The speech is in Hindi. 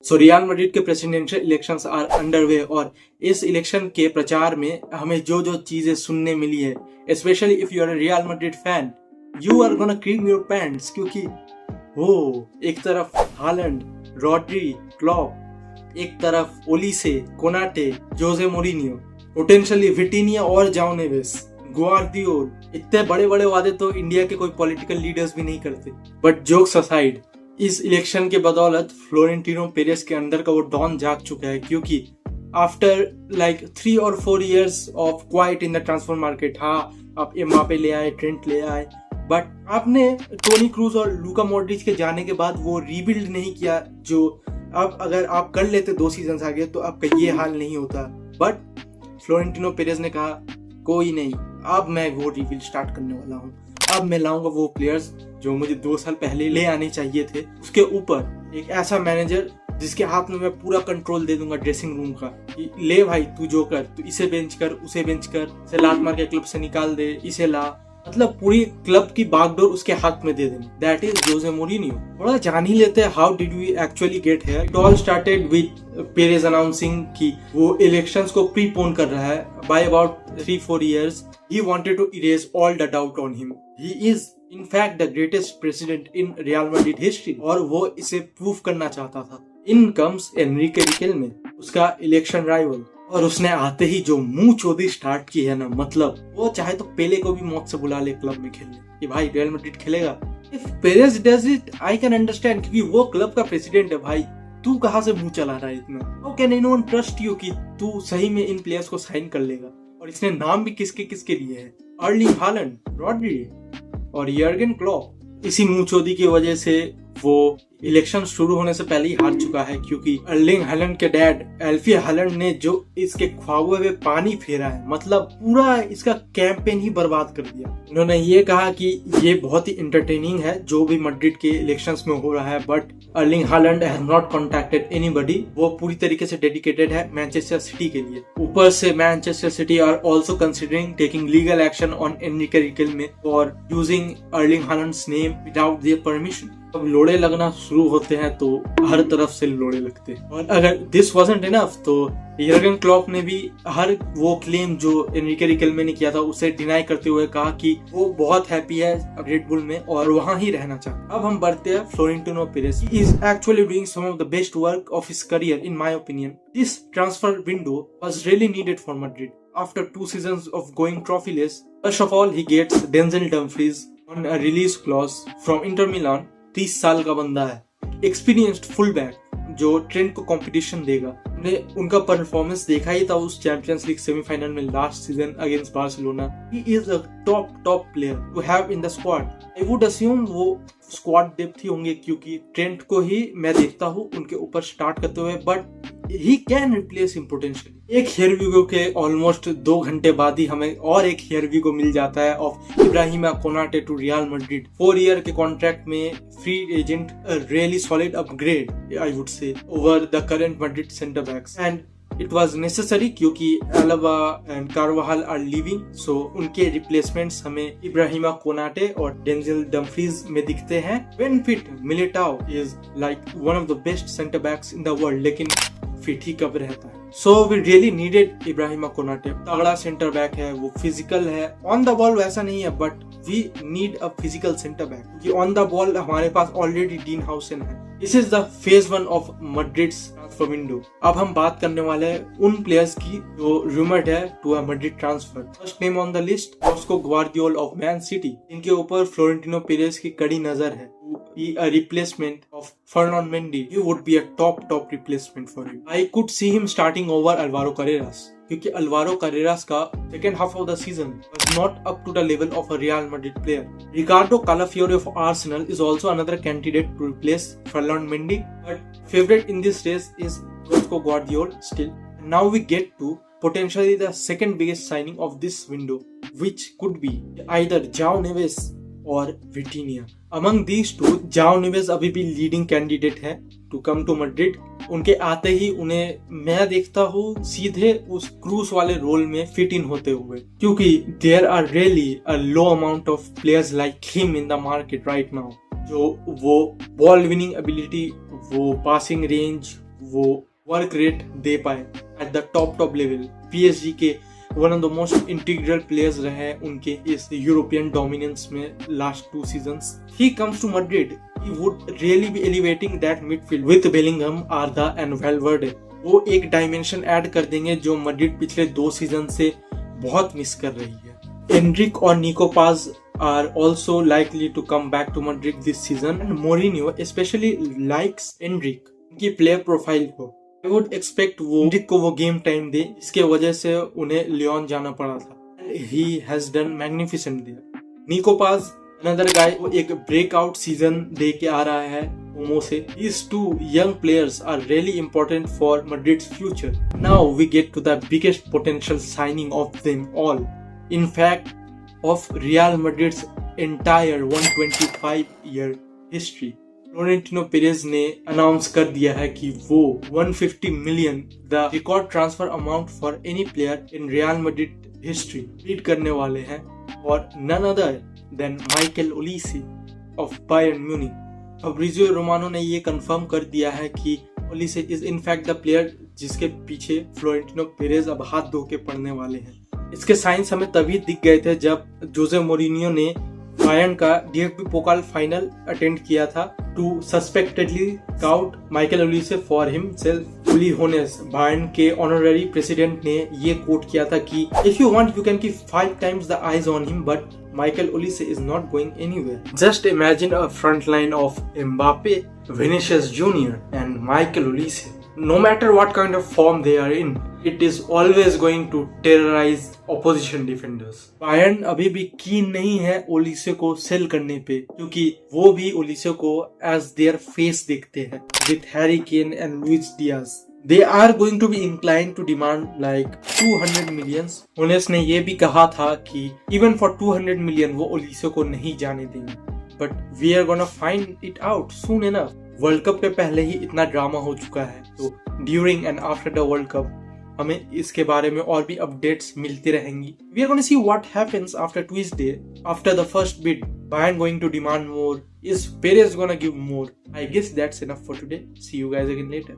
सो रियल मैड्रिड के प्रेसिडेंशियल इलेक्शंस आर अंडरवे और इस इलेक्शन के प्रचार में हमें जो जो चीजें सुनने मिली है, specially if you are a Real Madrid fan, you are gonna cream your pants, क्योंकि वो एक तरफ हालैंड, रॉड्री, क्लॉप, एक तरफ Olise, Konate, Jose Mourinho, potentially Vitinha और जाओ नेवेस, ग्वार्डियोल, इतने बड़े बड़े वादे तो इंडिया के कोई पॉलिटिकल लीडर्स भी नहीं करते। बट जोक्स असाइड, इस इलेक्शन के बदौलत फ्लोरेंटिनो पेरेस के अंदर का वो डॉन जाग चुका है, क्योंकि after like 3 or 4 years of quite in the transfer market, हाँ आप एम्बापे ले आए, ट्रेंट ले आए, बट आपने टोनी क्रूज और लूका मॉड्रिच के जाने के बाद वो रीबिल्ड नहीं किया, जो अब अगर आप कर लेते 2 सीजन आगे तो आपका ये हाल नहीं होता। बट फ्लोरेंटिनो पेरेस ने कहा कोई नहीं, अब मैं वो रीबिल्ड स्टार्ट करने वाला हूँ, अब मैं लाऊंगा वो प्लेयर्स जो मुझे 2 साल पहले ले आने चाहिए थे। उसके ऊपर एक ऐसा मैनेजर जिसके हाथ में मैं पूरा कंट्रोल दे दूंगा ड्रेसिंग रूम का, कि ले भाई तू जो कर, तू इसे बेंच कर, उसे बेंच कर, इसे लात मार के क्लब से निकाल दे, इसे ला, मतलब पूरी क्लब की बागडोर उसके हाथ में दे देनी। That is Jose Mourinho. थोड़ा जान ही लेते हैं how did we actually get here. It all started with Perez announcing कि वो इलेक्शंस को प्रीपोन कर रहा है by about 3-4 years। He wanted to erase all the doubt on him. He is in fact the greatest president in Real Madrid history, और वो इसे प्रूव करना चाहता था। In comes एनरिके रिकेल्मे, उसका इलेक्शन राइवल, और उसने आते ही जो मुंह चोदी स्टार्ट की है ना, मतलब वो चाहे तो पेले को भी मौत से बुला ले क्लब में खेलने कि भाई रियल मैड्रिड खेलेगा। If Perez does it I can understand, क्योंकि वो क्लब का प्रेसिडेंट है भाई। तू कहाँ से मुंह चला रहा है इतना? How can anyone trust you कि तू सही में इन प्लेयर्स को साइन कर लेगा? और इसने नाम भी किसके किसके लिए है, अर्लिंग हालैंड, रॉड्री और यर्गन क्लॉप। इसी मुंहचोदी की वजह से वो इलेक्शन शुरू होने से पहले ही हार चुका है, क्योंकि अर्लिंग हालैंड के डैड एल्फी हालैंड ने जो इसके ख्वाबों में पानी फेरा है, मतलब पूरा इसका कैंपेन ही बर्बाद कर दिया। उन्होंने ये कहा कि ये बहुत ही एंटरटेनिंग है जो भी मैड्रिड के इलेक्शंस में हो रहा है, but Erling Haaland has not contacted anybody. वो पूरी तरीके से डेडिकेटेड है मैनचेस्टर सिटी के लिए। ऊपर से Manchester City are also considering taking legal action on Enrique Riquelme for using Erling Haaland's name without their permission. अब लोड़े लगना शुरू होते हैं तो हर तरफ से लोड़े लगते हैं, और अगर दिस वाजंट इनफ तो यर्गन क्लॉप ने भी हर वो क्लेम जो एनरिके रिकेल्मे ने किया था उसे डिनाई करते हुए कहा कि वो बहुत हैप्पी है रेड बुल में और वहां ही रहना चाहता। अब हम बढ़ते हैं Florentino Perez. He is actually doing some of the best work of his career in my opinion. This transfer window was really needed for Madrid after 2 seasons of going trophyless. First of all, he gets Denzel Dumfries on a release clause from Inter Milan. 30 साल का बंदा है, एक्सपीरियंस्ड फुल बैक जो ट्रेंट को कंपटीशन देगा। हमने उनका परफॉर्मेंस देखा ही था उस चैंपियंस लीग सेमीफाइनल में last season against Barcelona. He is a top player to have in the squad. I would assume वो स्क्वाड डेप्थ ही होंगे, क्योंकि ट्रेंट को ही मैं देखता हूँ उनके ऊपर स्टार्ट करते हुए, but he can replace him potentially. एक हेयरविगो के ऑलमोस्ट 2 घंटे बाद ही हमें और एक हेयरविगो मिल जाता है of Ibrahima Konate to Real Madrid. 4 year के कॉन्ट्रैक्ट में free agent, really solid upgrade I would say over the current Madrid centre backs, and it was necessary क्योंकि Alaba and Carvajal are leaving. So उनके रिप्लेसमेंट्स हमें इब्राहिमा कोनाटे और डेंजल डम्फ्रीज में दिखते हैं। When fit, Militao is like one of the best centre backs in the world, लेकिन फिट ही कब रहता है। So we really needed Ibrahima Konate. तगड़ा सेंटर बैक है, वो फिजिकल है, ऑन द बॉल वैसा नहीं है, but we need a physical centre back, क्योंकि ऑन द बॉल हमारे पास ऑलरेडी डीन हाउसन है। This is the phase 1 of Madrid's transfer window. अब हम बात करने वाले हैं उन प्लेयर्स की जो रूमर्ड है to a Madrid transfer. First name on the list, Josko Gvardiol of Man City. इनके ऊपर फ्लोरेंटिनो पेरेस की कड़ी नजर है। Be a replacement of Fernand Mendy. He would be a top replacement for him. I could see him starting over Alvaro Carreras, क्योंकि अल्वारो Carreras का second half of the season was not up to the level of a Real Madrid player. Ricardo Calafiori of Arsenal is also another candidate to replace Fernand Mendy, but favorite in this race is Bosco Guardiol still. And now we get to potentially the second biggest signing of this window, which could be either João Neves और विटिनिया। अमंग दीज टू, जाओ नेवेस अभी भी लीडिंग कैंडिडेट है टू कम टू मैड्रिड। उनके आते ही उन्हें मैं देखता हूँ सीधे उस क्रूज वाले रोल में फिट इन होते हुए, क्योंकि there are really a low amount of players like him in the market right now, जो वो बॉल विनिंग एबिलिटी, वो पासिंग रेंज, वो वर्क रेट दे पाए at the top level. PSG के one of the most integral players रहे उनके इस यूरोपियन डोमिनेंस में last 2 seasons. He comes to Madrid, he would really be elevating that midfield with Bellingham, Arda and Valverde। वो एक डायमेंशन ऐड कर देंगे जो मैड्रिड पिछले 2 सीजन से बहुत मिस कर रही है। एनरिक और निको पाज are also likely to come back to Madrid this season and Mourinho especially likes Enrique, उनकी प्लेयर प्रोफाइल को। I would expect वो एनरिक को वो गेम टाइम दे, इसके वजह से उन्हें लियोन जाना पड़ा था। He has done magnificent there। निको पाज another guy, वो एक ब्रेकआउट सीजन दे के आ रहा है ओमो से। These 2 young players are really important for Madrid's future। Now we get to the biggest potential signing of them all, in fact of Real Madrid's entire 125-year history। Florentino Perez ने अनाउंस कर दिया है कि वो 150 million the record transfer amount for any player in Real Madrid history lead करने वाले हैं, और none other than Michael Olise of Bayern Munich. Fabrizio Romano ने ये कंफर्म कर दिया है कि Olise is in fact the player जिसके पीछे फ्लोरेंटिनो पेरेज अब हाथ धो के पड़ने वाले हैं। इसके साइंस हमें तभी दिख गए थे जब जोसे मोरिनियो ने बायर्न का DFB पोकाल फाइनल अटेंड किया था to suspectedly scout Michael Olise for himself. Uli Hoeness, Bayern के ऑनररी प्रेसिडेंट, ने ये कोट किया था कि if you want you can keep 5 times the eyes on him but Michael Olise is not going anywhere। Just imagine a front line of Mbappe, Vinicius Junior and Michael Olise। No matter what kind of form they are in, it is always going to terrorize opposition defenders। Bayern अभी भी कीन नहीं है ओलिसे को सेल करने पे, क्योंकि वो भी ओलिसे को as their face देखते हैं with Harry Kane and Luis Diaz। They are going to be inclined to demand like 200 millions। होनेस ने ये भी कहा था कि even for 200 million वो ओलिसे को नहीं जाने देंगे, but we are gonna find it out soon enough। World cup के पहले ही इतना ड्रामा हो चुका है, तो during and after the world cup हमें इसके बारे में और भी अपडेट्स मिलती रहेंगी। We are gonna see what happens after Tuesday, after the first bid। Bayern going to demand more? Is Perez gonna give more? I guess that's enough for today। See you guys again later।